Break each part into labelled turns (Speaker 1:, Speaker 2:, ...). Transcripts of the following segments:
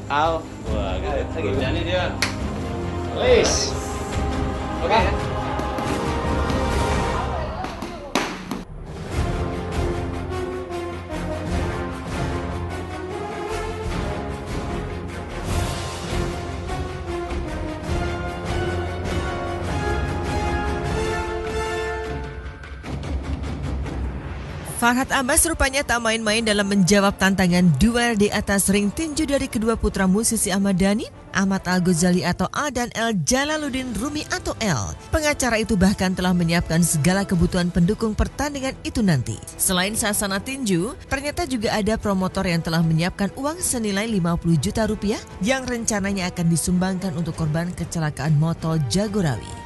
Speaker 1: Al. Wah, gitu.
Speaker 2: Jadi dia.
Speaker 1: Please. Oke.
Speaker 3: Farhad Abbas rupanya tak main-main dalam menjawab tantangan duel di atas ring tinju dari kedua putra musisi Ahmad Dhani, Ahmad Al-Ghazali atau A dan El Jalaluddin Rumi atau L. Pengacara itu bahkan telah menyiapkan segala kebutuhan pendukung pertandingan itu nanti. Selain sasana tinju, ternyata juga ada promotor yang telah menyiapkan uang senilai 50 juta rupiah yang rencananya akan disumbangkan untuk korban kecelakaan motor Jagorawi.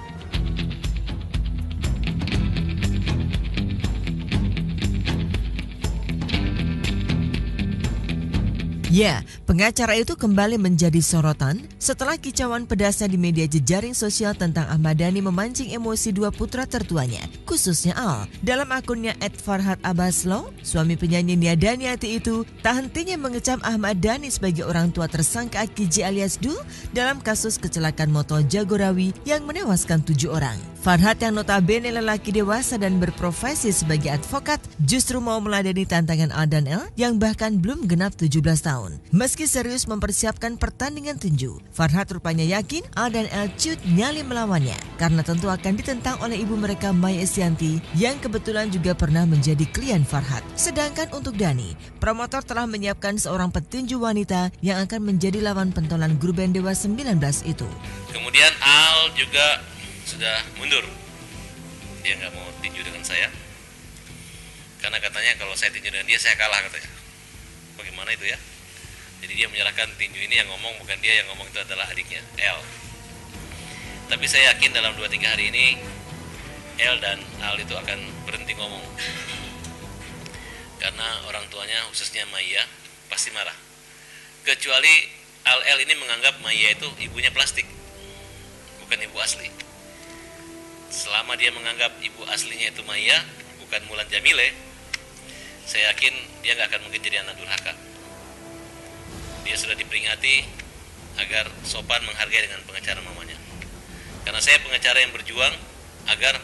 Speaker 3: Ya, pengacara itu kembali menjadi sorotan setelah kicauan pedasnya di media jejaring sosial tentang Ahmad Dhani memancing emosi dua putra tertuanya, khususnya Al. Dalam akunnya @farhadabbaslo, suami penyanyi Nia Daniati itu tak hentinya mengecam Ahmad Dhani sebagai orang tua tersangka Akiji alias Dul dalam kasus kecelakaan motor Jagorawi yang menewaskan 7 orang. Farhad yang notabene lelaki dewasa dan berprofesi sebagai advokat justru mau meladeni tantangan Al dan El yang bahkan belum genap 17 tahun. Meski serius mempersiapkan pertandingan tinju, Farhad rupanya yakin Al dan El cut nyali melawannya karena tentu akan ditentang oleh ibu mereka Maya Estianti yang kebetulan juga pernah menjadi klien Farhad. Sedangkan untuk Dhani, promotor telah menyiapkan seorang petinju wanita yang akan menjadi lawan pentolan grup band Dewa 19 itu.
Speaker 4: Kemudian Al juga sudah mundur. Dia nggak mau tinju dengan saya karena katanya kalau saya tinju dengan dia saya kalah katanya. Bagaimana itu ya? Jadi dia menyerahkan tinju ini, yang ngomong bukan dia, yang ngomong itu adalah adiknya L. Tapi saya yakin dalam 2-3 hari ini L dan Al itu akan berhenti ngomong karena orang tuanya khususnya Maya pasti marah. Kecuali L ini menganggap Maya itu ibunya plastik, bukan ibu asli. Selama dia menganggap ibu aslinya itu Maya, bukan Mulan Jamile, saya yakin dia nggak akan mungkin jadi anak durhaka. Dia sudah diperingati agar sopan menghargai dengan pengacara mamanya. Karena saya pengacara yang berjuang agar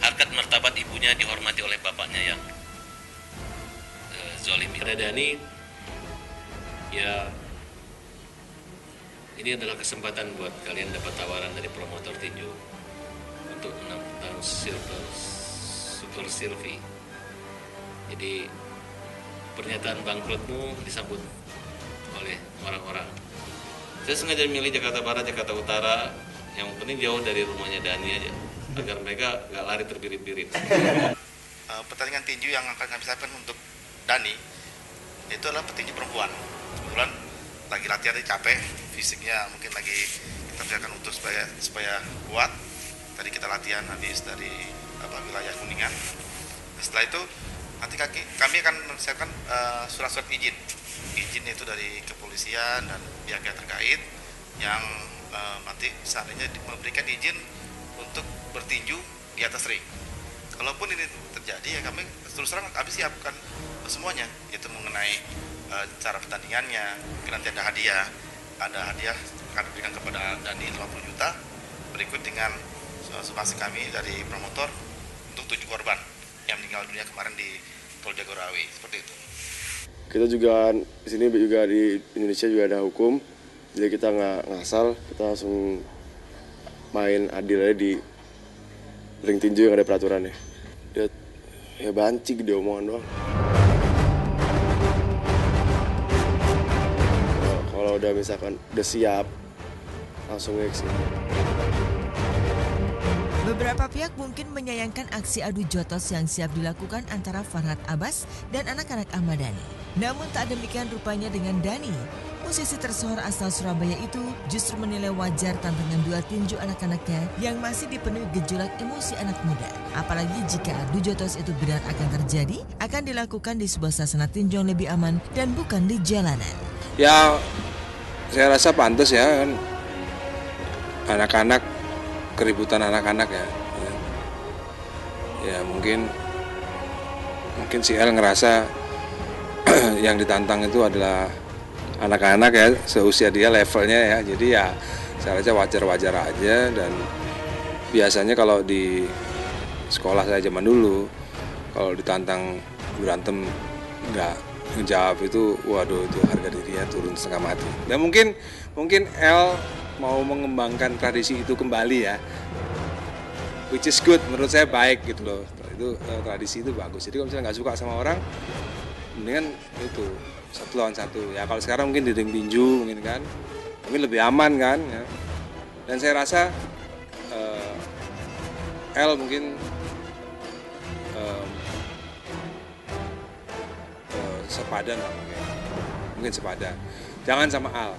Speaker 4: harkat martabat ibunya dihormati oleh bapaknya yang zolim. Pada Dhani, ya ini adalah kesempatan buat kalian dapat tawaran dari promotor tinju untuk menang Super Silvi. Jadi pernyataan bangkrutmu disambut oleh orang-orang. Saya sengaja milih Jakarta Barat, Jakarta Utara, yang penting jauh dari rumahnya Dhani aja, agar mereka gak lari terbirit-birit.
Speaker 5: Pertandingan tinju yang akan kami siapkan untuk Dhani itu adalah petinju perempuan. Kebetulan lagi latihan, capek, fisiknya mungkin lagi kita persiapkan untuk supaya kuat. Tadi kita latihan habis dari wilayah Kuningan. Setelah itu nanti kami akan menyiapkan surat-surat izin itu dari kepolisian dan pihak-pihak terkait yang nanti seandainya memberikan izin untuk bertinju di atas ring. Kalaupun ini terjadi, ya kami terus terang kami siapkan semuanya, yaitu mengenai cara pertandingannya. Mungkin nanti ada hadiah akan diberikan kepada Dhani 50 juta, berikut dengan sumbangsi kami dari promotor untuk 7 korban yang meninggal dunia kemarin di Tol Jagorawi, seperti itu.
Speaker 6: Kita juga di sini juga di Indonesia juga ada hukum, jadi kita nggak ngasal, kita langsung main adil aja di ring tinju yang ada peraturannya. Dia ya banci gede omongan doang. Kalau udah misalkan udah siap, langsung action.
Speaker 3: Beberapa pihak mungkin menyayangkan aksi adu jotos yang siap dilakukan antara Farhad Abbas dan anak-anak Ahmad Dhani. Namun tak demikian rupanya dengan Dhani. Musisi tersohor asal Surabaya itu justru menilai wajar tantangan duel tinju anak-anaknya yang masih dipenuhi gejolak emosi anak muda. Apalagi jika adu jotos itu benar akan terjadi, akan dilakukan di sebuah sasana tinju yang lebih aman dan bukan di jalanan.
Speaker 7: Ya, saya rasa pantas ya kan. Anak-anak, keributan anak-anak ya. Ya mungkin si El ngerasa yang ditantang itu adalah anak-anak ya, seusia dia levelnya ya, jadi ya saya rasa wajar-wajar aja. Dan biasanya kalau di sekolah saya zaman dulu, kalau ditantang berantem nggak ngejawab itu, waduh itu harga dirinya turun setengah mati. Dan mungkin L mau mengembangkan tradisi itu kembali ya, which is good, menurut saya baik gitu loh. Itu tradisi itu bagus. Jadi kalau misalnya nggak suka sama orang, mendingan itu 1 lawan 1. Ya kalau sekarang mungkin di ring tinju mungkin kan, mungkin lebih aman kan ya. Dan saya rasa L mungkin sepadan lah mungkin sepadan. Jangan sama Al.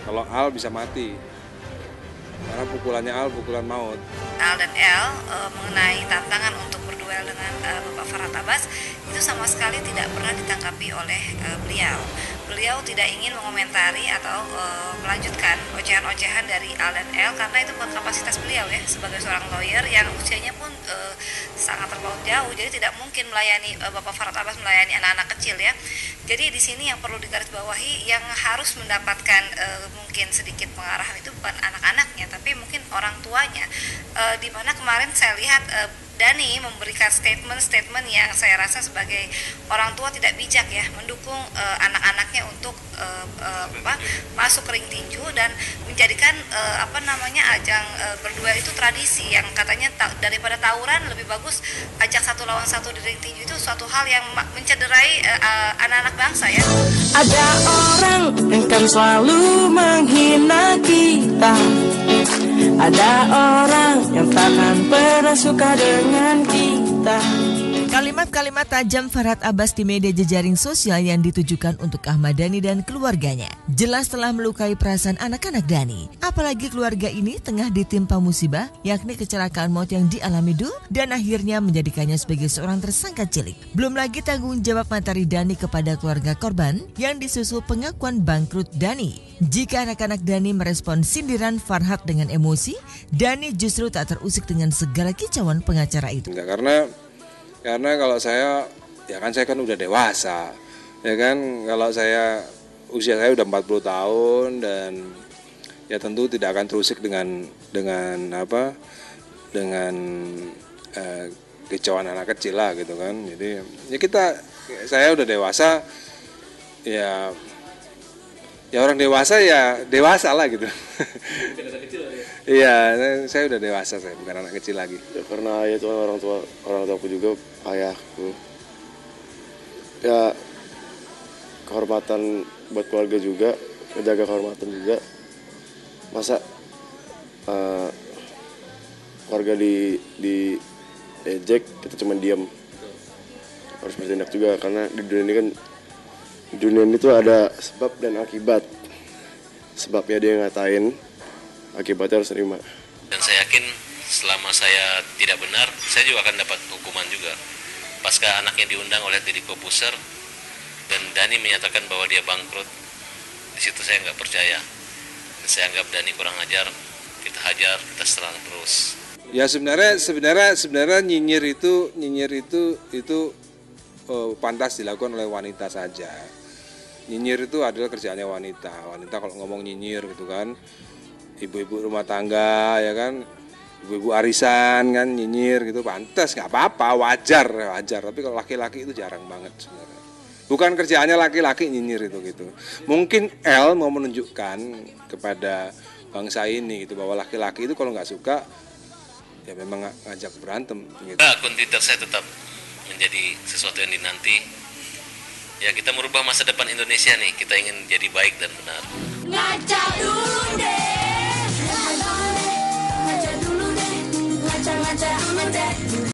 Speaker 7: Kalau Al bisa mati. Karena pukulannya Al pukulan maut.
Speaker 2: Al dan L mengenai tantangan untuk berduel dengan Bapak Farhad Abbas itu sama sekali tidak pernah ditanggapi oleh beliau. Beliau tidak ingin mengomentari atau melanjutkan ocehan-ocehan dari Al dan L karena itu bukan kapasitas beliau ya sebagai seorang lawyer yang usianya pun sangat terpaut jauh. Jadi tidak mungkin melayani Bapak Farhad Abbas melayani anak-anak kecil ya. Jadi di sini yang perlu digarisbawahi, yang harus mendapatkan mungkin sedikit pengarahan itu bukan anak-anaknya tapi mungkin orang tuanya. Di mana kemarin saya lihat Dani memberikan statement yang saya rasa sebagai orang tua tidak bijak ya, mendukung anak-anaknya untuk masuk ke ring tinju dan menjadikan ajang berduel itu tradisi yang katanya daripada tawuran lebih bagus ajak 1 lawan 1 di ring tinju. Itu suatu hal yang mencederai anak-anak bangsa ya.
Speaker 8: Ada orang yang kan selalu menghina kita. Ada orang yang takkan pernah suka dengan kita.
Speaker 3: Kalimat-kalimat tajam Farhad Abbas di media jejaring sosial yang ditujukan untuk Ahmad Dhani dan keluarganya jelas telah melukai perasaan anak-anak Dhani. Apalagi keluarga ini tengah ditimpa musibah, yakni kecelakaan maut yang dialami Dul dan akhirnya menjadikannya sebagai seorang tersangka cilik. Belum lagi tanggung jawab materi Dhani kepada keluarga korban yang disusul pengakuan bangkrut Dhani. Jika anak-anak Dhani merespon sindiran Farhad dengan emosi, Dhani justru tak terusik dengan segala kicauan pengacara itu.
Speaker 7: Enggak, karena kalau saya kan udah dewasa, ya kan, kalau usia saya udah 40 tahun dan ya tentu tidak akan terusik dengan kicauan anak kecil lah gitu kan. Jadi ya saya udah dewasa, ya orang dewasa ya dewasa lah gitu. Iya, saya udah dewasa, saya bukan anak kecil lagi.
Speaker 6: Ya, karena itu kan orang tuaku juga, ayahku. Ya kehormatan buat keluarga juga, menjaga kehormatan juga. Masa keluarga di ejek, kita cuma diam. Harus bertindak juga karena di dunia ini tuh ada sebab dan akibat. Sebabnya dia ngatain, akibatnya harus terima.
Speaker 4: Dan saya yakin selama saya tidak benar, saya juga akan dapat hukuman juga. Pasca anaknya diundang oleh Deddy Corbuzier dan Dhani menyatakan bahwa dia bangkrut, di situ saya nggak percaya. Dan saya anggap Dhani kurang ajar, kita hajar, kita serang terus.
Speaker 7: Ya sebenarnya nyinyir itu pantas dilakukan oleh wanita saja. Nyinyir itu adalah kerjaannya wanita. Wanita kalau ngomong nyinyir gitu kan, ibu-ibu rumah tangga ya kan, ibu-ibu arisan kan nyinyir gitu, pantas, nggak apa-apa, wajar. Tapi kalau laki-laki itu jarang banget sebenarnya. Bukan kerjaannya laki-laki nyinyir itu gitu. Mungkin L mau menunjukkan kepada bangsa ini gitu bahwa laki-laki itu kalau nggak suka ya memang ngajak berantem gitu.
Speaker 4: Akun Twitter saya tetap menjadi sesuatu yang dinanti. Ya kita merubah masa depan Indonesia nih, kita ingin jadi baik dan benar.